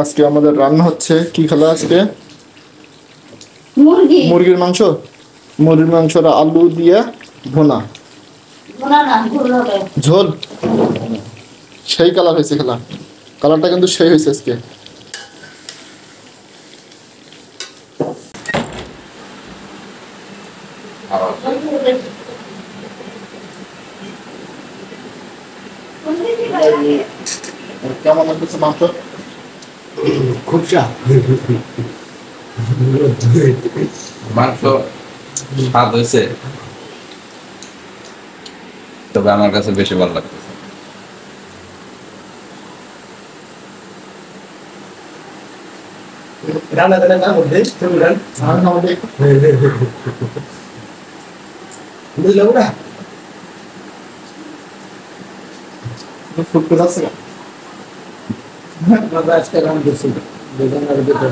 আজকে আমাদের রান্না হচ্ছে কি খেলা আজকে? মুরগির মাংস। মুরগির মাংসটা আলু দিয়ে ভুনা। ঝোল। সেই কালার হয়েছে খেলা। কালারটা কিন্তু সেই হয়েছে আজকে। কেমন লাগতেছে মাংস? খুব মাংস স্বাদ হয়েছে, তবে আমার কাছে বেশি ভালো লাগতেছে। রান্না করে না বলতে তুমি রান বুঝলো না ফুট করে আছে না আজকে রান করছি বেদনার ভিতর